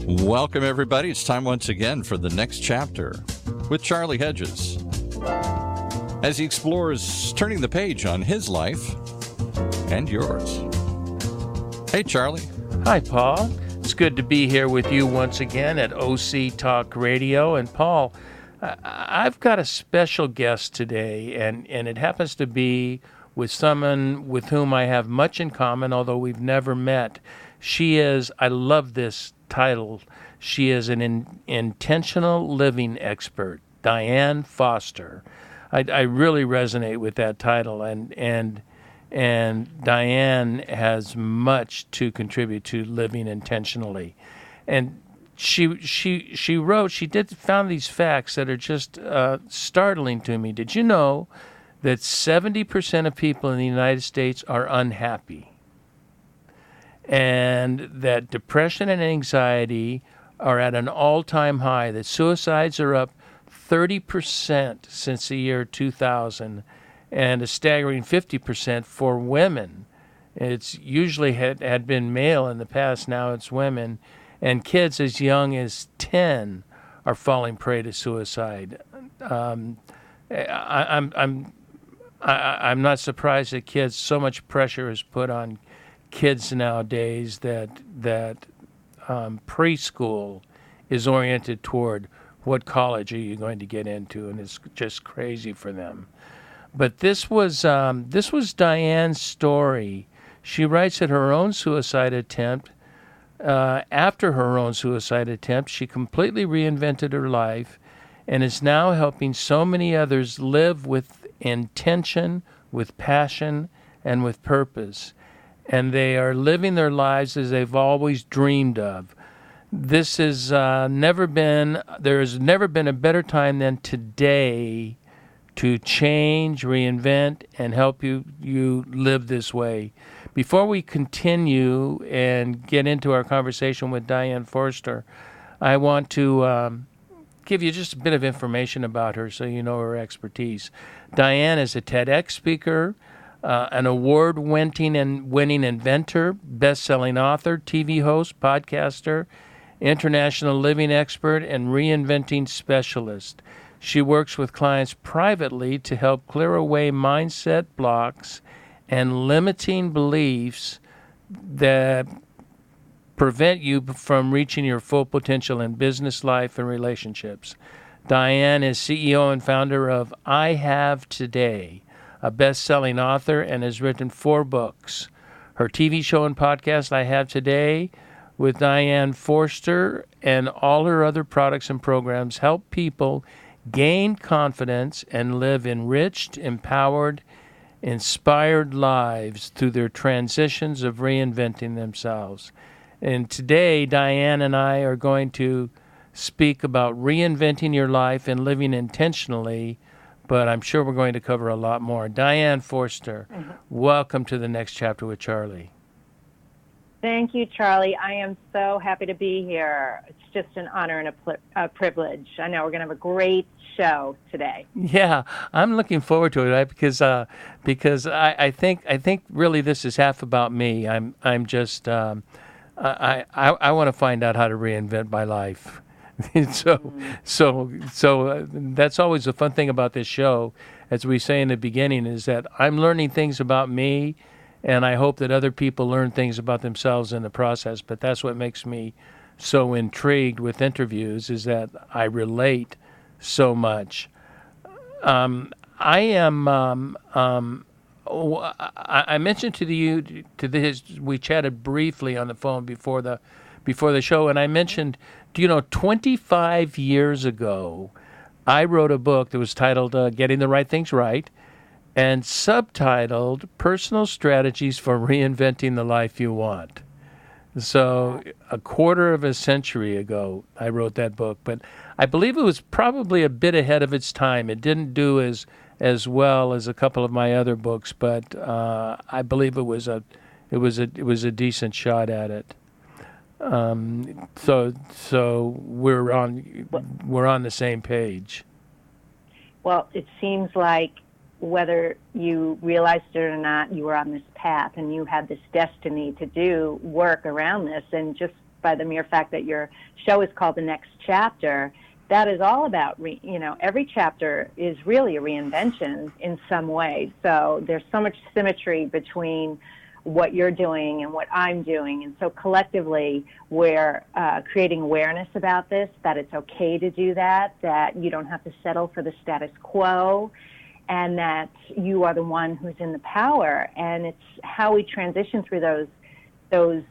Welcome, everybody. It's time once again for the next chapter with Charlie Hedges as he explores turning the page on his life and yours. Hey, Charlie. Hi, Paul. It's good to be here with you once again at OC Talk Radio. And, Paul, I've got a special guest today, and it happens to be with someone with whom I have much in common, although we've never met. She is, I love this title, she is an intentional living expert, Diane Forster. I really resonate with that title, and Diane has much to contribute to living intentionally. And she wrote, found these facts that are just startling to me. Did you know that 70% of people in the United States are unhappy? And that depression and anxiety are at an all-time high, that suicides are up 30% since the year 2000, and a staggering 50% for women. It's usually had been male in the past, now it's women. And kids as young as 10 are falling prey to suicide. I'm not surprised that kids, so much pressure is put on kids nowadays that preschool is oriented toward what college are you going to get into, and it's just crazy for them. But this was Diane's story. She writes that her own suicide attempt, after her own suicide attempt, she completely reinvented her life and is now helping so many others live with intention, with passion, and with purpose. And they are living their lives as they've always dreamed of. There has never been a better time than today to change, reinvent, and help you live this way. Before we continue and get into our conversation with Diane Forster, I want to give you just a bit of information about her so you know her expertise. Diane is a TEDx speaker, an award-winning inventor, best-selling author, TV host, podcaster, international living expert, and reinventing specialist. She works with clients privately to help clear away mindset blocks and limiting beliefs that prevent you from reaching your full potential in business, life, and relationships. Diane is CEO and founder of I Have Today, a best-selling author, and has written 4 books. Her TV show and podcast, I Have Today, with Diane Forster, and all her other products and programs help people gain confidence and live enriched, empowered, inspired lives through their transitions of reinventing themselves. And today, Diane and I are going to speak about reinventing your life and living intentionally, but I'm sure we're going to cover a lot more. Diane Forster, welcome to the next chapter with Charlie. Thank you, Charlie. I am so happy to be here. It's just an honor and a privilege. I know we're going to have a great show today. Yeah, I'm looking forward to it, right? Because I think really this is half about me. I'm just I want to find out how to reinvent my life. So that's always the fun thing about this show, as we say in the beginning, is that I'm learning things about me, and I hope that other people learn things about themselves in the process. But that's what makes me so intrigued with interviews, is that I relate so much. I mentioned we chatted briefly on the phone before the show, and I mentioned, 25 years ago, I wrote a book that was titled Getting the Right Things Right, and subtitled Personal Strategies for Reinventing the Life You Want. So a quarter of a century ago, I wrote that book, but I believe it was probably a bit ahead of its time. It didn't do as well as a couple of my other books, but I believe it was a decent shot at it. So we're on the same page. Well, it seems like whether you realized it or not, you were on this path and you had this destiny to do work around this. And just by the mere fact that your show is called The Next Chapter. That is all about, every chapter is really a reinvention in some way. So there's so much symmetry between what you're doing and what I'm doing. And so collectively, we're creating awareness about this, that it's okay to do that you don't have to settle for the status quo, and that you are the one who's in the power. And it's how we transition through those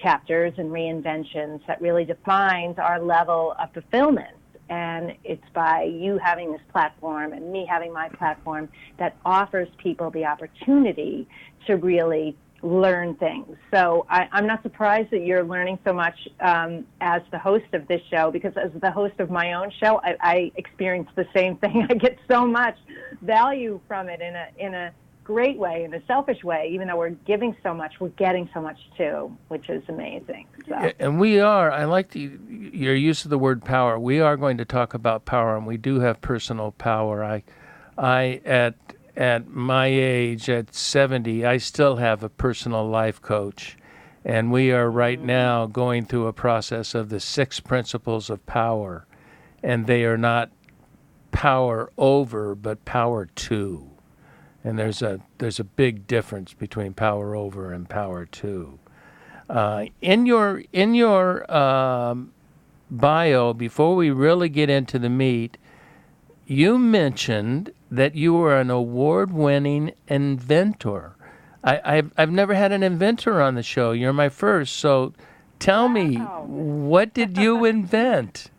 chapters and reinventions that really defines our level of fulfillment. And it's by you having this platform and me having my platform that offers people the opportunity to really learn things. So I'm not surprised that you're learning so much as the host of this show, because as the host of my own show, I experience the same thing. I get so much value from it in a great way, in a selfish way. Even though we're giving so much, we're getting so much too, which is amazing. So. And I like your use of the word power. We are going to talk about power, and we do have personal power. I at my age, at 70, I still have a personal life coach, and we are right now going through a process of the 6 principles of power, and they are not power over, but power to. And there's a big difference between power over and power to. In your bio, before we really get into the meat, you mentioned that you were an award-winning inventor. I've never had an inventor on the show. You're my first. So tell me, what did you invent?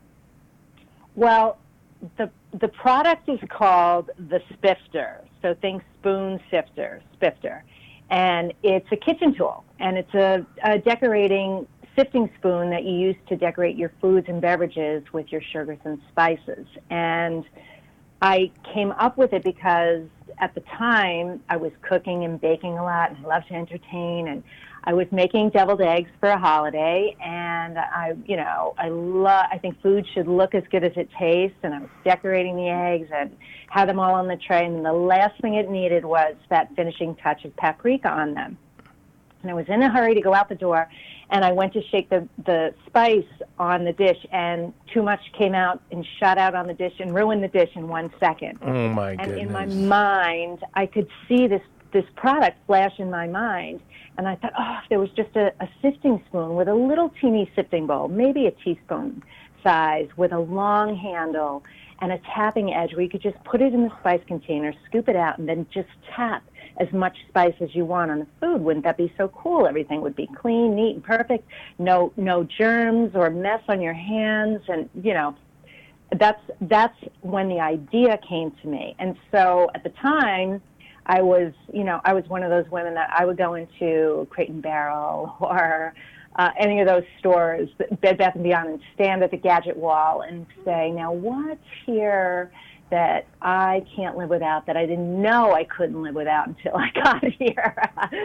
Well, the product is called the Pfister. So think spoon spifter. And it's a kitchen tool. And it's a decorating sifting spoon that you use to decorate your foods and beverages with your sugars and spices. And I came up with it because at the time I was cooking and baking a lot, and I love to entertain, and I was making deviled eggs for a holiday, and I think food should look as good as it tastes, and I was decorating the eggs and had them all on the tray, and the last thing it needed was that finishing touch of paprika on them. And I was in a hurry to go out the door, and I went to shake the spice on the dish, and too much came out and shot out on the dish and ruined the dish in 1 second. Oh, my goodness. And in my mind, I could see this product flash in my mind, and I thought, if there was just a sifting spoon with a little teeny sifting bowl, maybe a teaspoon size, with a long handle and a tapping edge where you could just put it in the spice container, scoop it out, and then just tap as much spice as you want on the food. Wouldn't that be so cool? Everything would be clean, neat, and perfect. No germs or mess on your hands. And, that's when the idea came to me. And so at the time, I was one of those women that I would go into Crate and Barrel or any of those stores, Bed Bath & Beyond, and stand at the gadget wall and say, now what's here that I can't live without, that I didn't know I couldn't live without until I got here.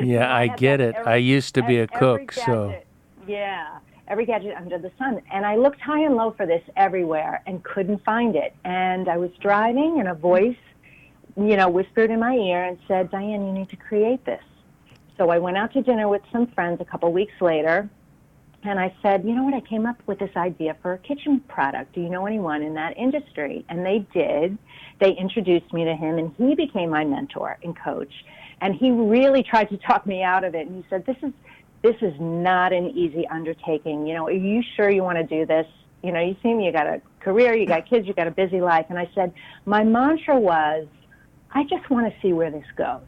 Yeah, I get it. I used to be a cook, so. Yeah, every gadget under the sun. And I looked high and low for this everywhere and couldn't find it. And I was driving, and a voice, whispered in my ear and said, Diane, you need to create this. So I went out to dinner with some friends a couple weeks later, and I said, you know what, I came up with this idea for a kitchen product. Do you know anyone in that industry? And they did. They introduced me to him, and he became my mentor and coach. And he really tried to talk me out of it. And he said, this is not an easy undertaking. Are you sure you want to do this? You see me, you got a career, you got kids, you got a busy life. And I said, my mantra was, I just want to see where this goes.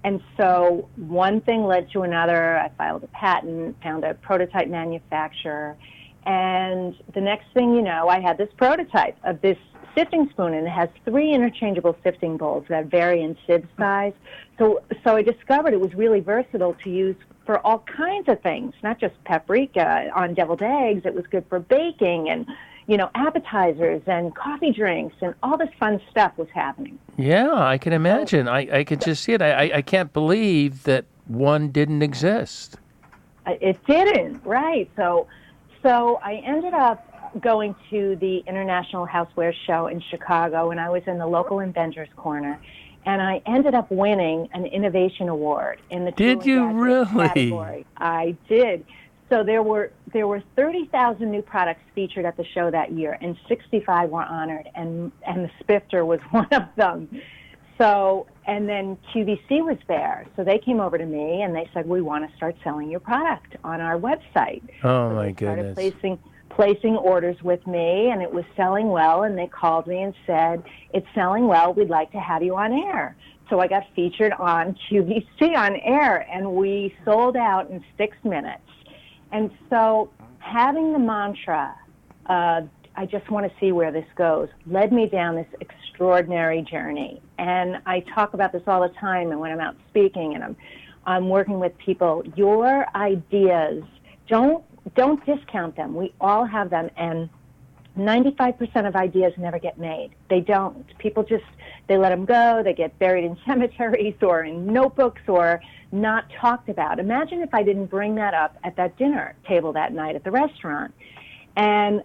And so one thing led to another. I filed a patent, found a prototype manufacturer, and the next thing you know, I had this prototype of this sifting spoon, and it has 3 interchangeable sifting bowls that vary in sieve size. So I discovered it was really versatile to use for all kinds of things, not just paprika on deviled eggs. It was good for baking and appetizers and coffee drinks, and all this fun stuff was happening. Yeah, I can imagine. I can just see it. I can't believe that one didn't exist. It didn't, right. So I ended up going to the International Houseware Show in Chicago, and I was in the local inventors corner, and I ended up winning an innovation award in the Did you really? category. I did. So there were 30,000 new products featured at the show that year, and 65 were honored, and the Spifter was one of them. So, and then QVC was there, so they came over to me and they said, we want to start selling your product on our website. Oh, so my they started goodness. placing orders with me, and it was selling well, and they called me and said, it's selling well, we'd like to have you on air. So I got featured on QVC on air, and we sold out in 6 minutes. And so having the mantra, I just want to see where this goes, led me down this extraordinary journey. And I talk about this all the time, and when I'm out speaking and I'm working with people, your ideas, don't discount them. We all have them, and 95% of ideas never get made. They don't. People they let them go. They get buried in cemeteries or in notebooks or not talked about. Imagine if I didn't bring that up at that dinner table that night at the restaurant. And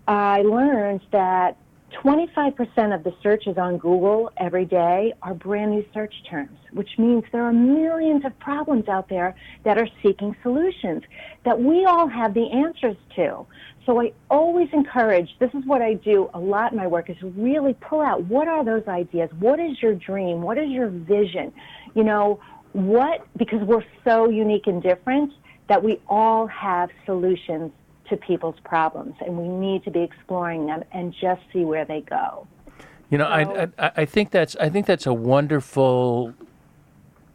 I learned that 25% of the searches on Google every day are brand new search terms, which means there are millions of problems out there that are seeking solutions that we all have the answers to. So I always encourage, this is what I do a lot in my work, is really pull out, what are those ideas? What is your dream? What is your vision? Because we're so unique and different that we all have solutions to people's problems, and we need to be exploring them and just see where they go. I think that's a wonderful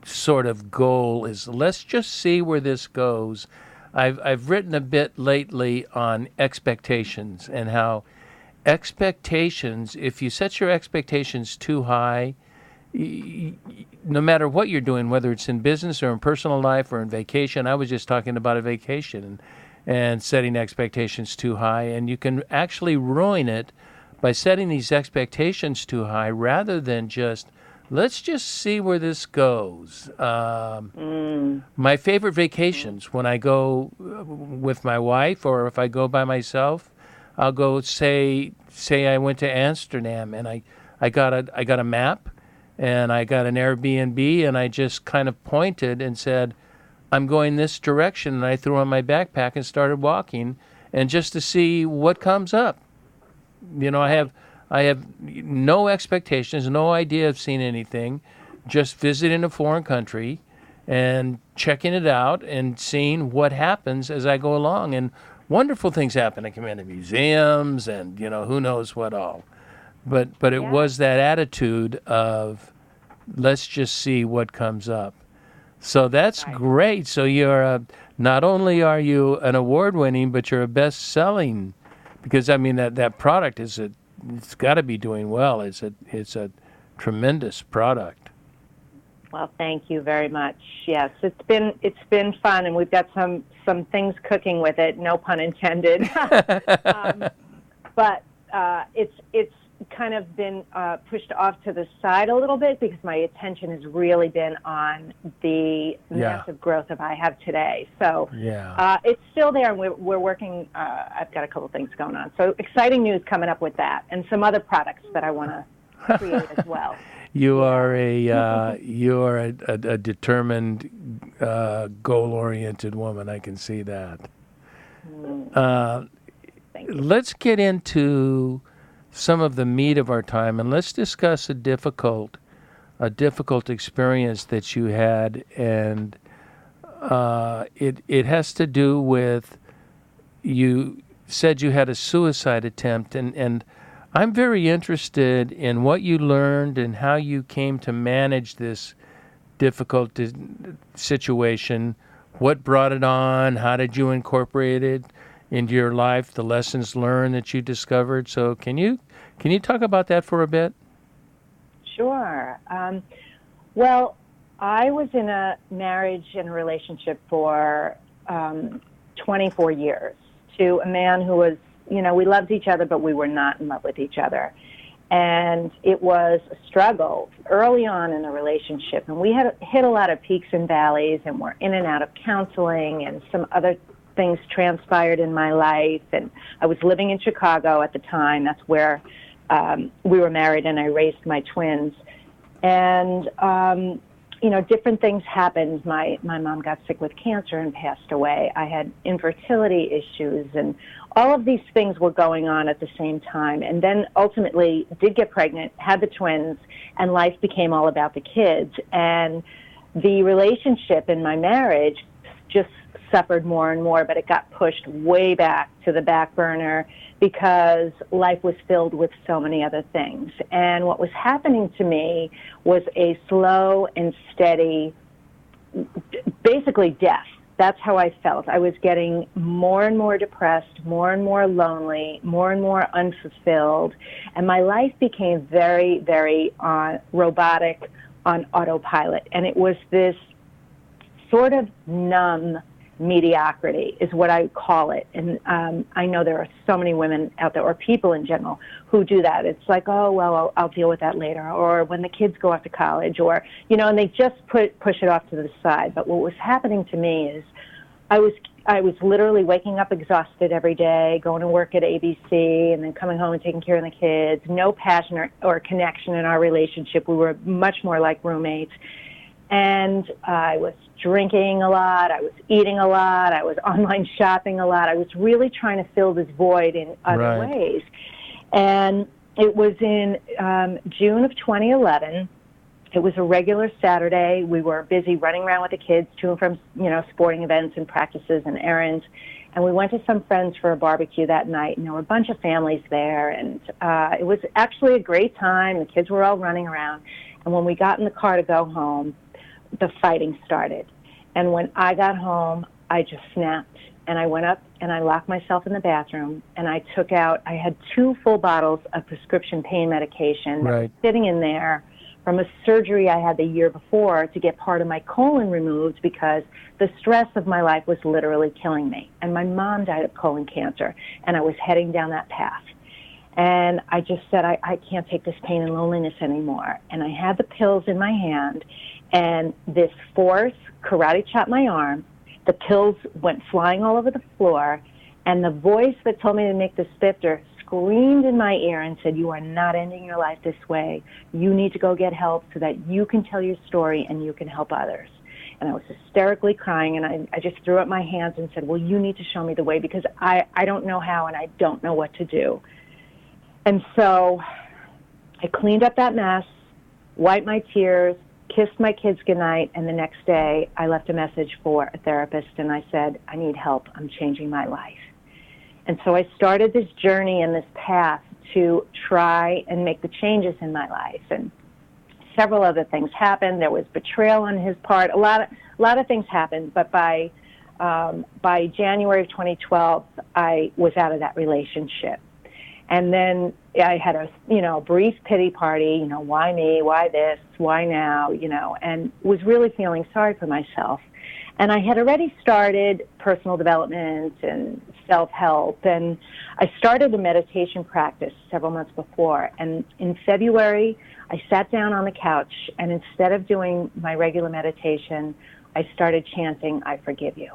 sort of goal. Is let's just see where this goes. I've written a bit lately on expectations and how expectations, if you set your expectations too high, no matter what you're doing, whether it's in business or in personal life or in vacation. I was just talking about a vacation and setting expectations too high, and you can actually ruin it by setting these expectations too high rather than just, let's just see where this goes. My favorite vacations, when I go with my wife or if I go by myself, I'll go say I went to Amsterdam and I got a map and I got an Airbnb and I just kind of pointed and said, I'm going this direction, and I threw on my backpack and started walking, and just to see what comes up. I have no expectations, no idea of seeing anything, just visiting a foreign country and checking it out and seeing what happens as I go along. And wonderful things happen. I come into museums and, who knows what all. But it was that attitude of, let's just see what comes up. So that's great. So you're not only are you an award-winning, but you're a best-selling, because that product it's got to be doing well. It's a tremendous product. Well, thank you very much. Yes, it's been fun, and we've got some things cooking with it. No pun intended. But it's kind of been pushed off to the side a little bit because my attention has really been on the massive growth that I have today. So it's still there, and we're working. I've got a couple things going on. So exciting news coming up with that, and some other products that I want to create as well. You are a determined, goal-oriented woman. I can see that. Thank you. Let's get into some of the meat of our time, and let's discuss a difficult experience that you had, and it has to do with, you said you had a suicide attempt, and I'm very interested in what you learned and how you came to manage this difficult situation. What brought it on? How did you incorporate it into your life? The lessons learned that you discovered. So can you talk about that for a bit? Sure. Well, I was in a marriage and a relationship for 24 years to a man who was, we loved each other, but we were not in love with each other. And it was a struggle early on in the relationship. And we had hit a lot of peaks and valleys, and we're in and out of counseling, and some other things transpired in my life. And I was living in Chicago at the time. That's where we were married, and I raised my twins. And, different things happened. My mom got sick with cancer and passed away. I had infertility issues, and all of these things were going on at the same time. And then ultimately did get pregnant, had the twins, and life became all about the kids. And the relationship in my marriage just suffered more and more, but it got pushed way back to the back burner because life was filled with so many other things. And what was happening to me was a slow and steady, basically death. That's how I felt. I was getting more and more depressed, more and more lonely, more and more unfulfilled, and my life became very, very robotic, on autopilot. And it was this sort of numb mediocrity is what I call it. And I know there are so many women out there, or people in general, who do that. It's like, oh, well, I'll deal with that later, or when the kids go off to college, or, and they just push it off to the side. But what was happening to me is I was literally waking up exhausted every day, going to work at ABC, and then coming home and taking care of the kids. No passion or connection in our relationship. We were much more like roommates. And I was drinking a lot, I was eating a lot, I was online shopping a lot. I was really trying to fill this void in other ways. And it was in June of 2011. It was a regular Saturday. We were busy running around with the kids to and from, sporting events and practices and errands. And we went to some friends for a barbecue that night, and there were a bunch of families there. And it was actually a great time. The kids were all running around. And when we got in the car to go home, the fighting started. And when I got home, I just snapped. And I went up and I locked myself in the bathroom, and I had 2 full bottles of prescription pain medication that was sitting in there from a surgery I had the year before to get part of my colon removed because the stress of my life was literally killing me. And my mom died of colon cancer, and I was heading down that path. And I just said, I can't take this pain and loneliness anymore. And I had the pills in my hand, and this force karate chopped my arm. The pills went flying all over the floor, and the voice that told me to make the Pfister screamed in my ear and said, you are not ending your life this way. You need to go get help so that you can tell your story and you can help others. And I was hysterically crying, and I just threw up my hands and said, well, you need to show me the way because I don't know how and I don't know what to do. And so I cleaned up that mess, wiped my tears, kissed my kids goodnight, and the next day I left a message for a therapist, and I said, I need help. I'm changing my life. And so I started this journey and this path to try and make the changes in my life. And several other things happened. There was betrayal on his part. A lot of things happened, but by January of 2012, I was out of that relationship. And then I had a brief pity party, why me, why this, why now, and was really feeling sorry for myself. And I had already started personal development and self-help, and I started a meditation practice several months before. And in February, I sat down on the couch, and instead of doing my regular meditation, I started chanting, I forgive you.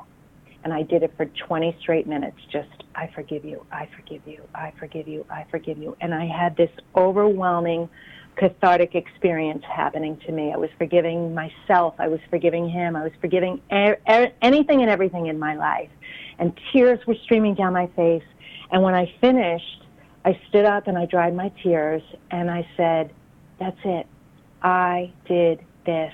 And I did it for 20 straight minutes, just, I forgive you, I forgive you, I forgive you, I forgive you. And I had this overwhelming cathartic experience happening to me. I was forgiving myself. I was forgiving him. I was forgiving anything and everything in my life. And tears were streaming down my face. And when I finished, I stood up and I dried my tears, and I said, that's it. I did this.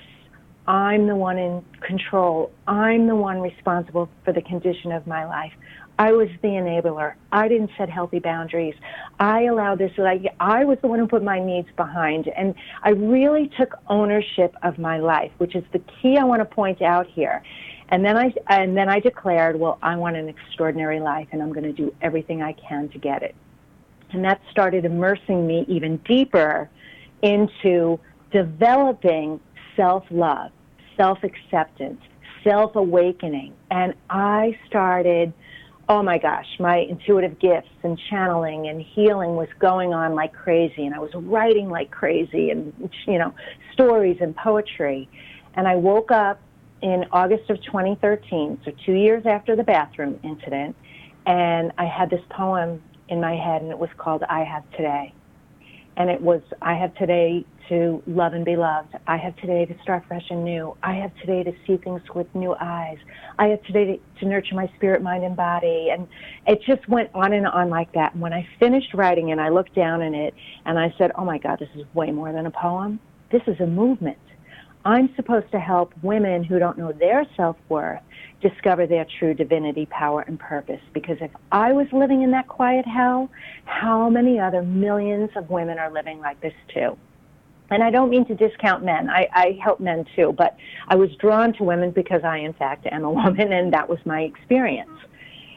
I'm the one in control. I'm the one responsible for the condition of my life. I was the enabler. I didn't set healthy boundaries. I allowed this. I was the one who put my needs behind. And I really took ownership of my life, which is the key I want to point out here. And then I declared, well, I want an extraordinary life, and I'm going to do everything I can to get it. And that started immersing me even deeper into developing self-love, self-acceptance, self-awakening. And I started, oh my gosh, my intuitive gifts and channeling and healing was going on like crazy. And I was writing like crazy and, stories and poetry. And I woke up in August of 2013, so 2 years after the bathroom incident, and I had this poem in my head, and it was called I Have Today. And it was, I have today to love and be loved. I have today to start fresh and new. I have today to see things with new eyes. I have today to nurture my spirit, mind, and body. And it just went on and on like that. And when I finished writing it, I looked down in it and I said, oh my God, this is way more than a poem. This is a movement. I'm supposed to help women who don't know their self-worth discover their true divinity, power, and purpose. Because if I was living in that quiet hell, how many other millions of women are living like this too? And I don't mean to discount men. I help men too, but I was drawn to women because I, in fact, am a woman, and that was my experience.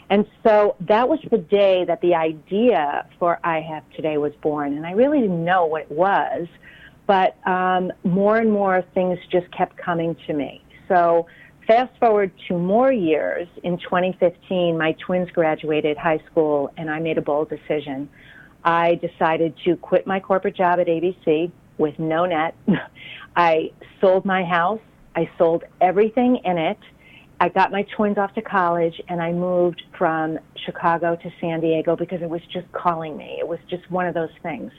And so that was the day that the idea for I Have Today was born. And I really didn't know what it was, but more and more things just kept coming to me. So fast forward 2 more years, in 2015, my twins graduated high school, and I made a bold decision. I decided to quit my corporate job at ABC with no net. I sold my house. I sold everything in it. I got my twins off to college, and I moved from Chicago to San Diego because it was just calling me. It was just one of those things.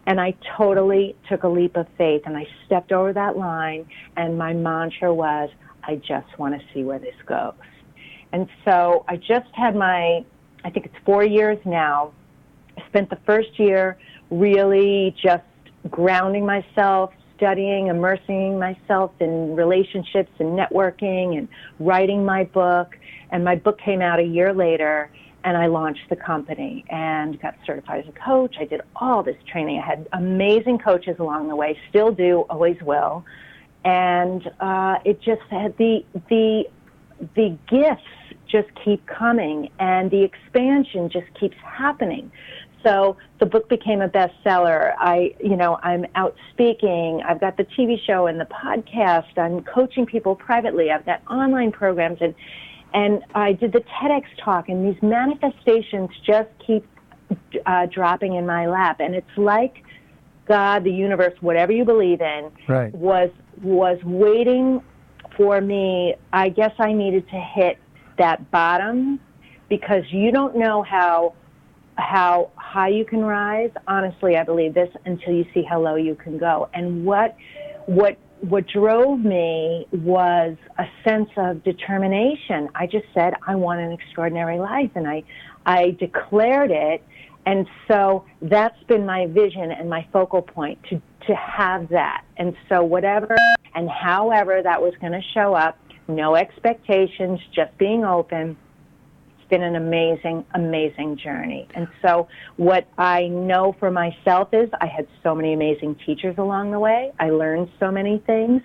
And I totally took a leap of faith, and I stepped over that line, and my mantra was, I just want to see where this goes. And so I just had I think it's 4 years now. I spent the first year really just grounding myself, studying, immersing myself in relationships and networking and writing my book. And my book came out a year later, and I launched the company and got certified as a coach. I did all this training. I had amazing coaches along the way, still do, always will. And it just had the gifts just keep coming, and the expansion just keeps happening. So the book became a bestseller. I'm out speaking. I've got the TV show and the podcast. I'm coaching people privately. I've got online programs, and I did the TEDx talk, and these manifestations just keep dropping in my lap. And it's like God, the universe, whatever you believe in, right, was waiting for me. I guess I needed to hit that bottom, because you don't know how high you can rise. Honestly, I believe this, until you see how low you can go. And what drove me was a sense of determination. I just said, I want an extraordinary life, and I declared it. And so that's been my vision and my focal point, to have that. And so whatever and however that was going to show up, no expectations, just being open. It's been an amazing, amazing journey. And so what I know for myself is I had so many amazing teachers along the way. I learned so many things,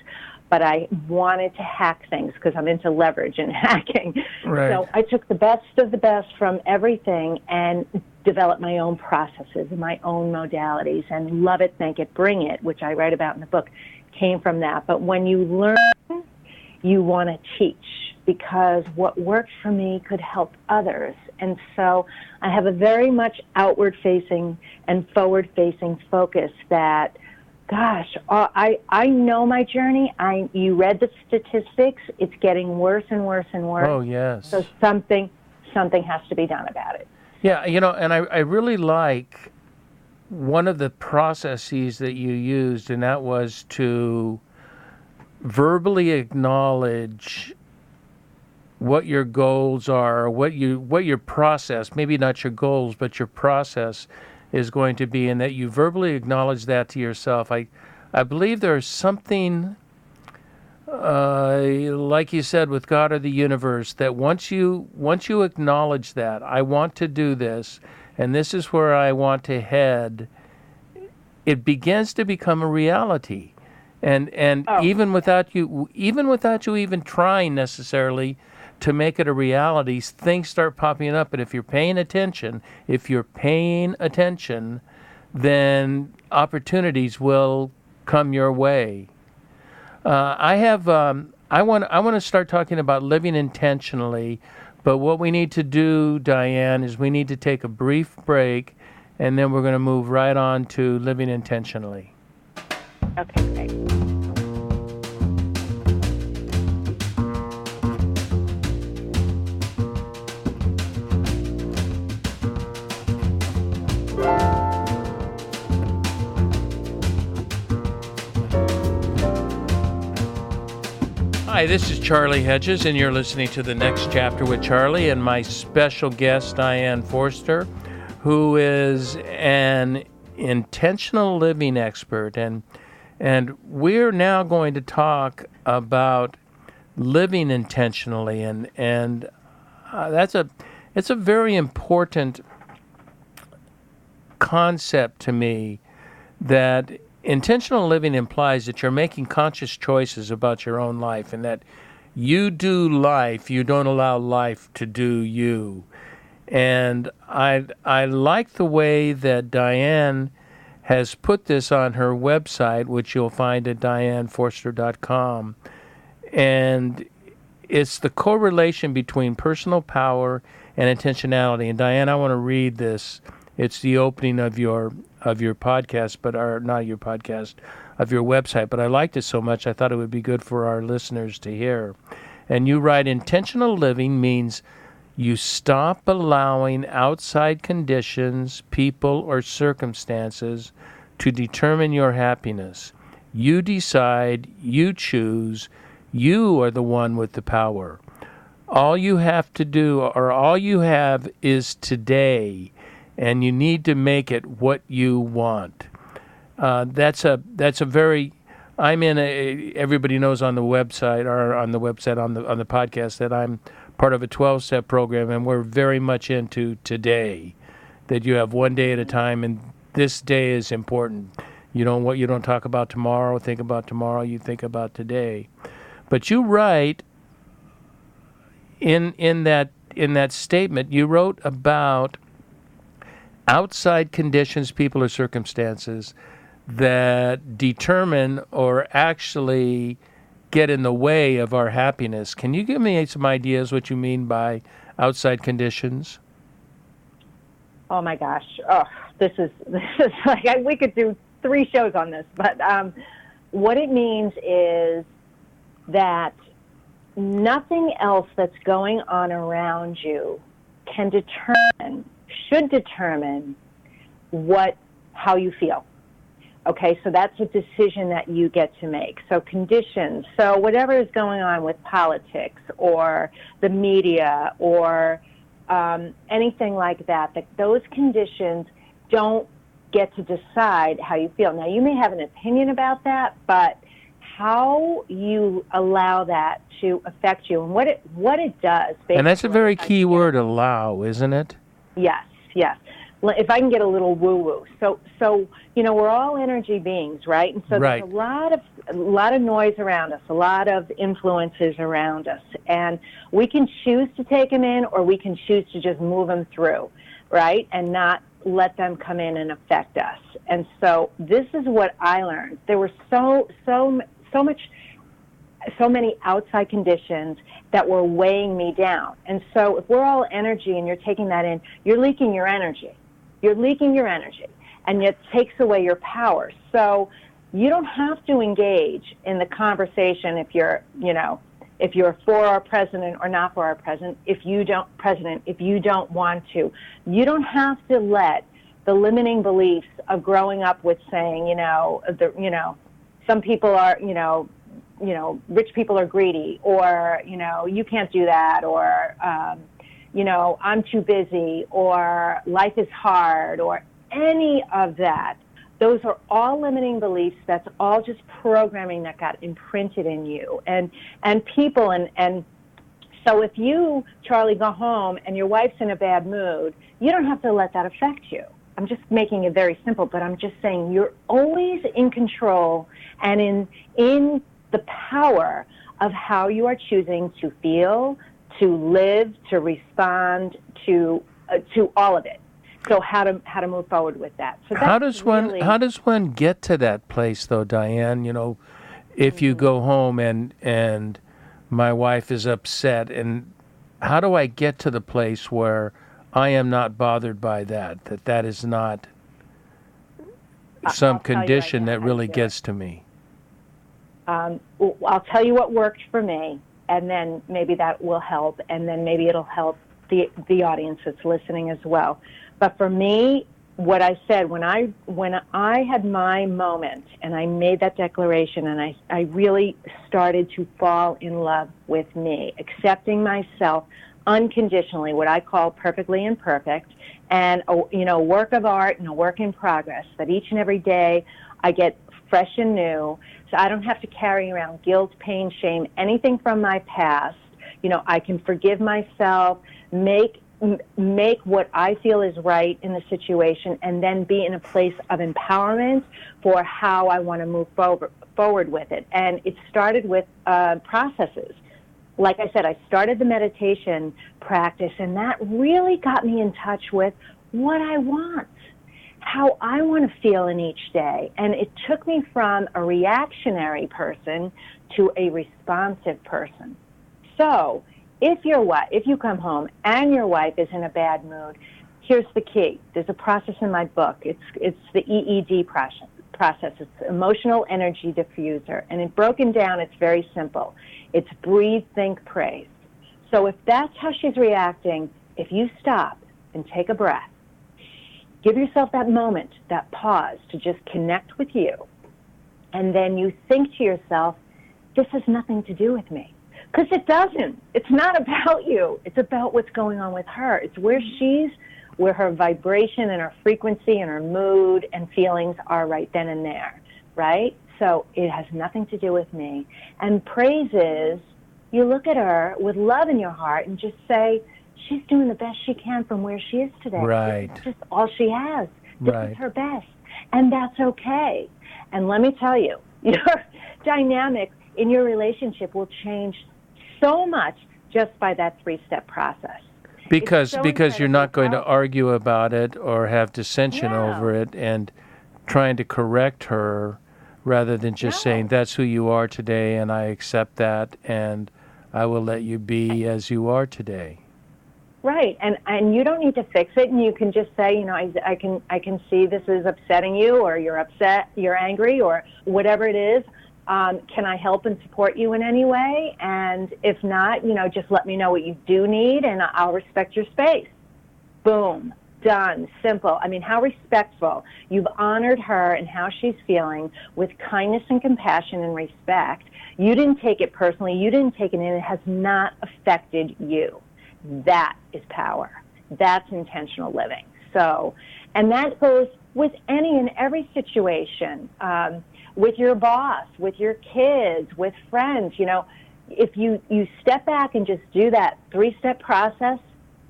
but I wanted to hack things because I'm into leverage and hacking. Right. So I took the best of the best from everything and developed my own processes and my own modalities, and Love It, Thank It, Bring It, which I write about in the book, came from that. But when you learn, you want to teach, because what worked for me could help others. And so I have a very much outward-facing and forward-facing focus that, gosh, I know my journey. You read the statistics. It's getting worse and worse and worse. Oh, yes. So something has to be done about it. Yeah, and I really like one of the processes that you used, and that was to verbally acknowledge what your goals are, what your process, maybe not your goals, but your process is going to be, and that you verbally acknowledge that to yourself. I believe there's something, like you said, with God or the universe, that once you acknowledge that, I want to do this, and this is where I want to head, it begins to become a reality. And even without you even trying necessarily to make it a reality, things start popping up. And if you're paying attention, then opportunities will come your way. I want to start talking about living intentionally, but what we need to do, Diane, is we need to take a brief break, and then we're going to move right on to living intentionally. Okay, great. Hi, this is Charlie Hedges, and you're listening to The Next Chapter with Charlie and my special guest, Diane Forster, who is an intentional living expert. And we're now going to talk about living intentionally, and it's a very important concept to me, that intentional living implies that you're making conscious choices about your own life, and that you do life, you don't allow life to do you. And I like the way that Diane has put this on her website, which you'll find at dianeforster.com. And it's the correlation between personal power and intentionality. And Diane, I want to read this. It's the opening of your podcast, not your podcast, of your website. But I liked it so much, I thought it would be good for our listeners to hear. And you write, intentional living means you stop allowing outside conditions, people, or circumstances to determine your happiness. You decide, you choose, you are the one with the power. All you have to do, or all you have, is today, and you need to make it what you want. That's a very. I'm in a. Everybody knows on the website, on the podcast, that I'm part of a 12-step program, and we're very much into today. That you have one day at a time, and this day is important. You don't talk about tomorrow, think about tomorrow. You think about today. But you write in that statement, you wrote about outside conditions, people, or circumstances that determine or actually get in the way of our happiness. Can you give me some ideas what you mean by outside conditions? Oh my gosh! Oh, this is like we could do 3 shows on this. But what it means is that nothing else that's going on around you should determine how you feel. Okay, so that's a decision that you get to make. So conditions, so whatever is going on with politics or the media or anything like that, those conditions don't get to decide how you feel. Now, you may have an opinion about that, but how you allow that to affect you and what it does. And that's a very key word, allow, isn't it? Yes. If I can get a little woo-woo. So we're all energy beings, right? And so right. There's a lot of noise around us, a lot of influences around us. And we can choose to take them in, or we can choose to just move them through, right? And not let them come in and affect us. And so this is what I learned. There were so many outside conditions that were weighing me down. And so if we're all energy and you're taking that in, you're leaking your energy. And it takes away your power. So you don't have to engage in the conversation if you're for our president or not for our president, if you don't want to. You don't have to let the limiting beliefs of growing up with saying, some people are, rich people are greedy, or, you can't do that, or, I'm too busy, or life is hard, or any of that. Those are all limiting beliefs. That's all just programming that got imprinted in you. And people, and so if you, Charlie, go home and your wife's in a bad mood, you don't have to let that affect you. I'm just making it very simple, but I'm just saying you're always in control and in the power of how you are choosing to feel, to live, to respond, to all of it. So how to move forward with that. So how does one get to that place though, Diane? If you go home and my wife is upset, and how do I get to the place where I am not bothered by that is not some condition that really gets to me? I'll tell you what worked for me, and then maybe that will help, and then maybe it'll help the audience that's listening as well. But for me, what I said when I had my moment and I made that declaration and I really started to fall in love with me, accepting myself unconditionally, what I call perfectly imperfect, and a work of art and a work in progress, that each and every day I get fresh and new, so I don't have to carry around guilt, pain, shame, anything from my past. I can forgive myself, make what I feel is right in the situation, and then be in a place of empowerment for how I want to move forward with it. And it started with processes. Like I said, I started the meditation practice, and that really got me in touch with what I want, how I want to feel in each day. And it took me from a reactionary person to a responsive person. So if you come home and your wife is in a bad mood, here's the key. There's a process in my book. It's the EED process. It's emotional energy diffuser. And it broken down, it's very simple. It's breathe, think, praise. So if that's how she's reacting, if you stop and take a breath, give yourself that moment, that pause to just connect with you, and then you think to yourself, this has nothing to do with me. Because it doesn't. It's not about you. It's about what's going on with her. It's where her vibration and her frequency and her mood and feelings are right then and there, right? So it has nothing to do with me. And praise is, you look at her with love in your heart and just say, she's doing the best she can from where she is today. Right. It's just all she has. This Right. is her best. And that's okay. And let me tell you, your dynamic in your relationship will change so much just by that 3-step process. Because so you're not going to powerful. argue about it or have dissension No. over it and trying to correct her rather than just No. saying that's who you are today and I accept that and I will let you be as you are today. Right, and you don't need to fix it, and you can just say, I can see this is upsetting you, or you're upset, you're angry, or whatever it is. Can I help and support you in any way? And if not, just let me know what you do need, and I'll respect your space. Boom, done, simple. I mean, how respectful. You've honored her and how she's feeling with kindness and compassion and respect. You didn't take it personally. You didn't take it in. It has not affected you. That is power. That's intentional living. So, and that goes with any and every situation, with your boss, with your kids, with friends. If you step back and just do that 3-step process,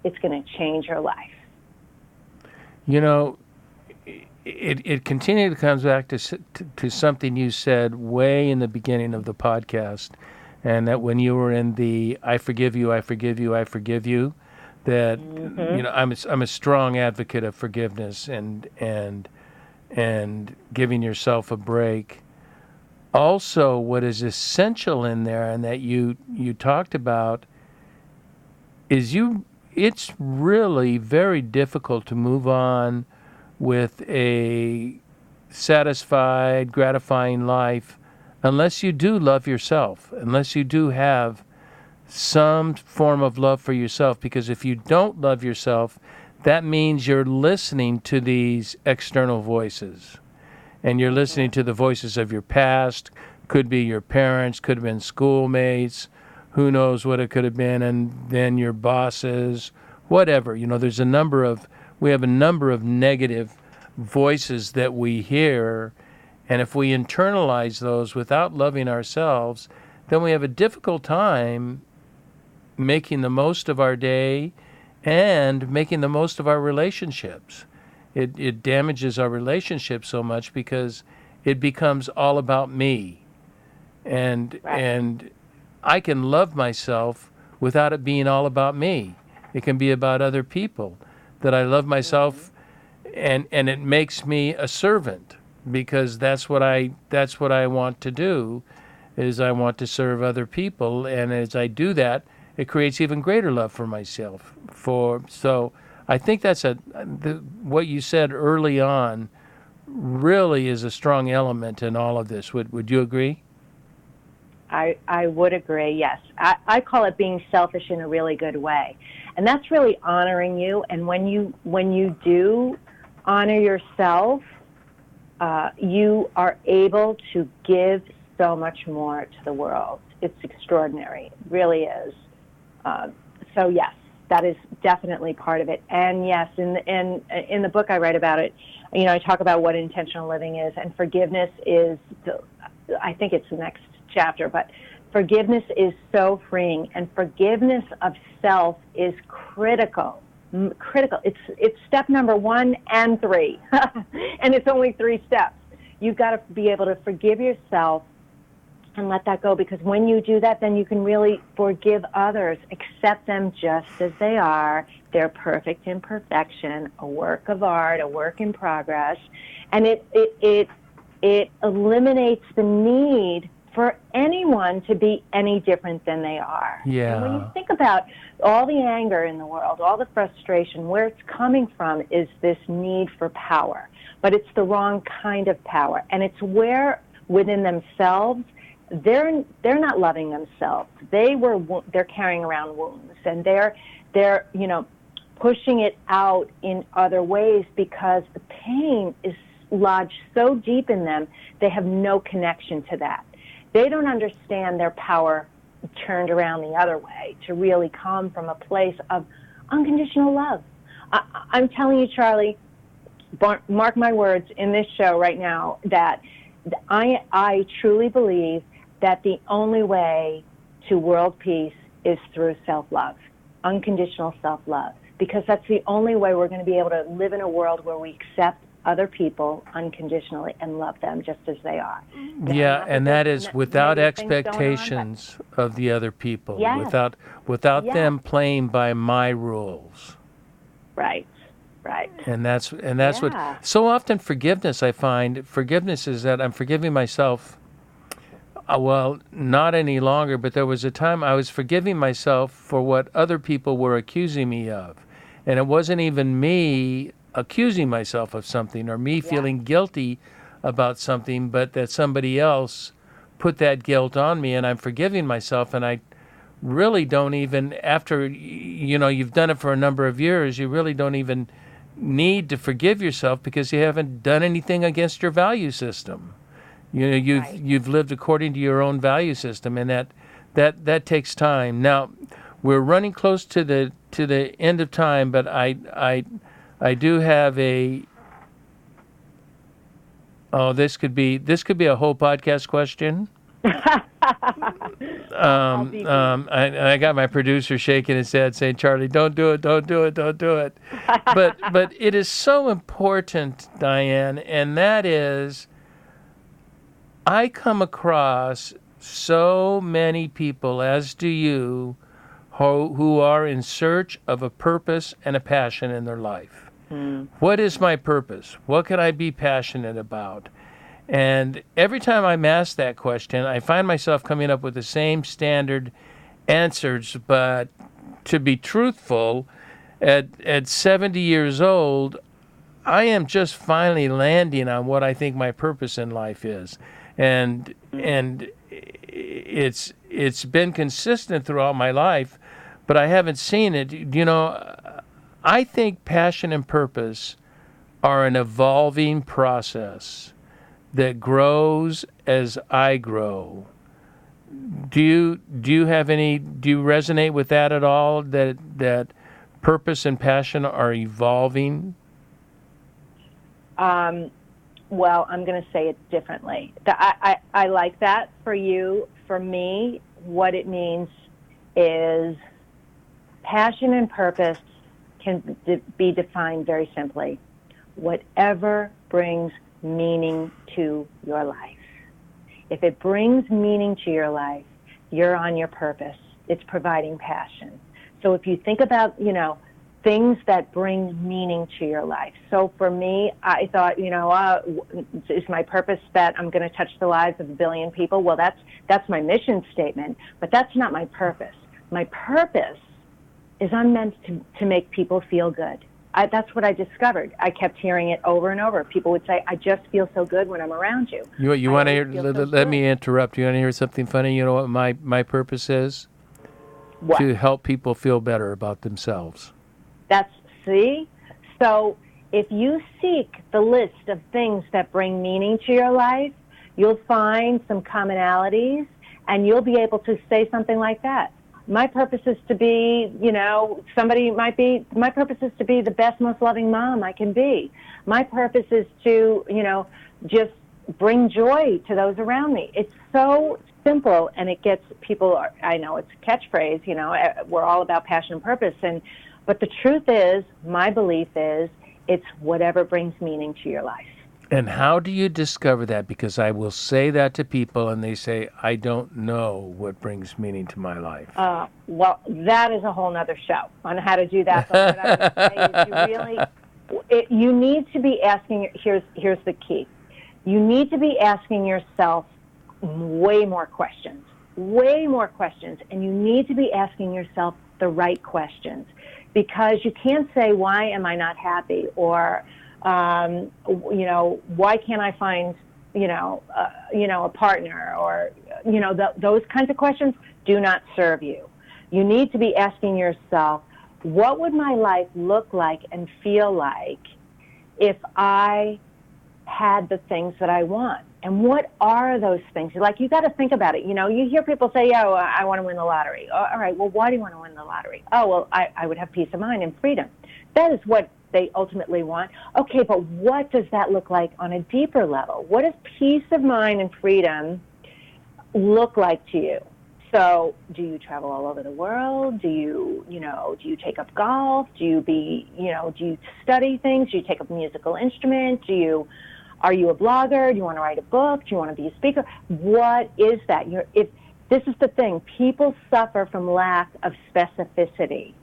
it's going to change your life. It continually comes back to something you said way in the beginning of the podcast. And that when you were in the I forgive you, I forgive you, I forgive you, that I'm a strong advocate of forgiveness and giving yourself a break. Also, what is essential in there and that you talked about is it's really very difficult to move on with a satisfied, gratifying life unless you do love yourself, unless you do have some form of love for yourself. Because if you don't love yourself, that means you're listening to these external voices. And you're listening to the voices of your past, could be your parents, could have been schoolmates, who knows what it could have been, and then your bosses, whatever. We have a number of negative voices that we hear. And if we internalize those without loving ourselves, then we have a difficult time making the most of our day and making the most of our relationships. It damages our relationships so much because it becomes all about me. And I can love myself without it being all about me. It can be about other people. That I love myself and it makes me a servant. Because that's what I want to do, is I want to serve other people, and as I do that, it creates even greater love for myself. So I think that's what you said early on really is a strong element in all of this. Would you agree? I would agree, yes. I call it being selfish in a really good way, and that's really honoring you. And when you do honor yourself, you are able to give so much more to the world. It's extraordinary. It really is. So yes, that is definitely part of it. And yes, in the book I write about it, I talk about what intentional living is, and forgiveness is, I think it's the next chapter, but forgiveness is so freeing, and forgiveness of self is critical. It's step number 1 and 3, and it's only 3 steps. You've got to be able to forgive yourself and let that go, because when you do that, then you can really forgive others, accept them just as they are, their perfect imperfection, a work of art, a work in progress, and it eliminates the need for anyone to be any different than they are. Yeah. And when you think about all the anger in the world, all the frustration, where it's coming from is this need for power, but it's the wrong kind of power, and it's where within themselves they're not loving themselves. They're carrying around wounds, and they're pushing it out in other ways because the pain is lodged so deep in them. They have no connection to that. They don't understand their power turned around the other way to really come from a place of unconditional love. I'm telling you, Charlie, mark my words in this show right now, that I truly believe that the only way to world peace is through self-love, unconditional self-love, because that's the only way we're going to be able to live in a world where we accept other people unconditionally and love them just as they are. Yeah, and that is without expectations of the other people, yes. without yes. them playing by my rules. Right. And that's what so often forgiveness, I find forgiveness is that I'm forgiving myself. Well, not any longer, but there was a time I was forgiving myself for what other people were accusing me of. And it wasn't even me accusing myself of something or me feeling guilty about something, but that somebody else put that guilt on me, and I'm forgiving myself. And I really don't even, after, you've done it for a number of years, you really don't even need to forgive yourself because you haven't done anything against your value system. You've lived according to your own value system, and that takes time. Now, we're running close to the end of time, but I do have a. Oh, this could be a whole podcast question. I got my producer shaking his head, saying, "Charlie, don't do it, don't do it, don't do it." But it is so important, Diane, and that is, I come across so many people, as do you, who are in search of a purpose and a passion in their life. What is my purpose? What can I be passionate about? And every time I'm asked that question, I find myself coming up with the same standard answers. But to be truthful, at 70 years old, I am just finally landing on what I think my purpose in life is. And it's been consistent throughout my life, but I haven't seen it. I think passion and purpose are an evolving process that grows as I grow. Do you resonate with that at all? That purpose and passion are evolving? Well, I'm going to say it differently. I like that for you. For me, what it means is passion and purpose can be defined very simply. Whatever brings meaning to your life. If it brings meaning to your life, you're on your purpose. It's providing passion. So if you think about, things that bring meaning to your life. So for me, I thought, is my purpose that I'm going to touch the lives of 1 billion people? Well, that's my mission statement, but that's not my purpose. My purpose is I'm meant to make people feel good. That's what I discovered. I kept hearing it over and over. People would say, I just feel so good when I'm around you. You want to hear, let me interrupt. You want to hear something funny? You know what my purpose is? What? To help people feel better about themselves. So if you seek the list of things that bring meaning to your life, you'll find some commonalities, and you'll be able to say something like that. My purpose is to be, my purpose is to be the best, most loving mom I can be. My purpose is to, just bring joy to those around me. It's so simple, and it gets people, I know it's a catchphrase, we're all about passion and purpose. But the truth is, my belief is, it's whatever brings meaning to your life. And how do you discover that? Because I will say that to people, and they say, I don't know what brings meaning to my life. Well, that is a whole nother show on how to do that. But what I would say is you need to be asking, here's the key. You need to be asking yourself way more questions, and you need to be asking yourself the right questions, because you can't say, why am I not happy? Or, why can't I find, a partner? Or, those kinds of questions do not serve you. You need to be asking yourself, what would my life look like and feel like if I had the things that I want? And what are those things? Like, you got to think about it. You hear people say, oh, I want to win the lottery. Oh, all right, well, why do you want to win the lottery? Oh, well, I would have peace of mind and freedom. That is what they ultimately want. Okay, but what does that look like on a deeper level? What does peace of mind and freedom look like to you? So, do you travel all over the world? Do you take up golf? Do you study things? Do you take up a musical instrument? Are you a blogger? Do you want to write a book? Do you want to be a speaker? What is that? This is the thing. People suffer from lack of specificity.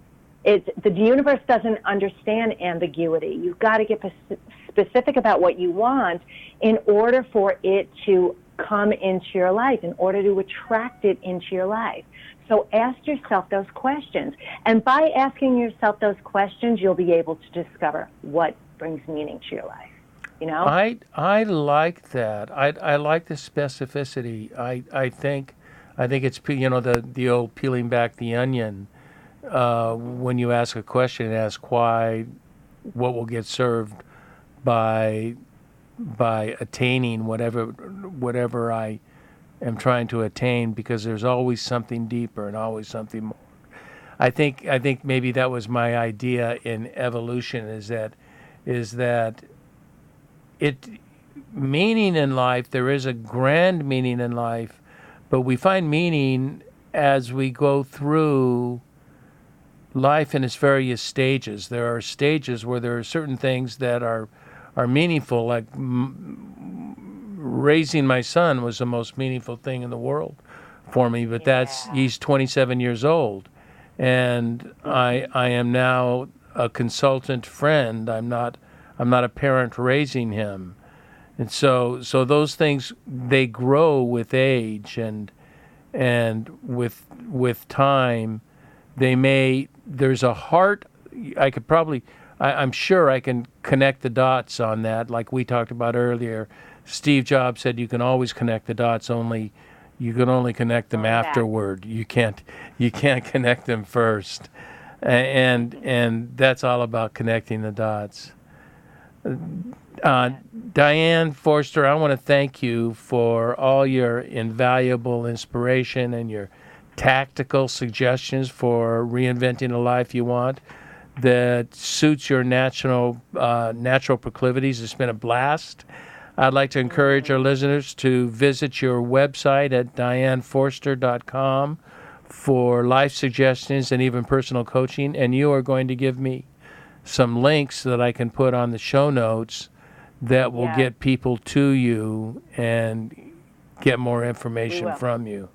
The universe doesn't understand ambiguity. You've got to get specific about what you want in order for it to come into your life, in order to attract it into your life. So ask yourself those questions. And by asking yourself those questions, you'll be able to discover what brings meaning to your life. I like that. I like the specificity. I think it's, the old peeling back the onion. When you ask a question, ask why, what will get served by attaining whatever I am trying to attain, because there's always something deeper and always something more. I think maybe that was my idea in evolution, is that meaning in life, there is a grand meaning in life, but we find meaning as we go through life in its various stages. There are stages where there are certain things that are meaningful, like raising my son was the most meaningful thing in the world for me, but he's 27 years old, and I am now a consultant friend. I'm not a parent raising him. And so those things, they grow with age and with time. There's a heart. I'm sure I can connect the dots on that. Like we talked about earlier, Steve Jobs said you can always connect the dots, you can only connect them afterward. You can't connect them first. And that's all about connecting the dots. Diane Forster, I want to thank you for all your invaluable inspiration and your tactical suggestions for reinventing a life you want that suits your natural proclivities. It's been a blast. I'd like to encourage our listeners to visit your website at dianeforster.com for life suggestions and even personal coaching. And you are going to give me some links that I can put on the show notes that will get people to you and get more information from you.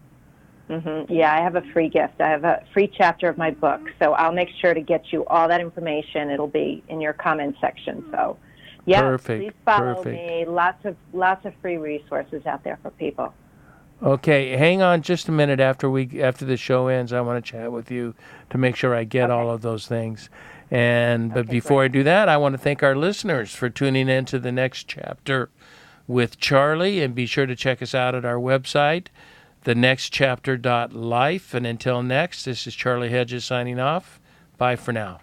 Mm-hmm. Yeah, I have a free gift. I have a free chapter of my book, so I'll make sure to get you all that information. It'll be in your comment section. So, please follow me. Lots of free resources out there for people. Okay, hang on just a minute after the show ends. I want to chat with you to make sure I get all of those things. But before I do that, I want to thank our listeners for tuning in to the next chapter with Charlie, and be sure to check us out at our website, thenextchapter.life. And until next, this is Charlie Hedges signing off. Bye for now.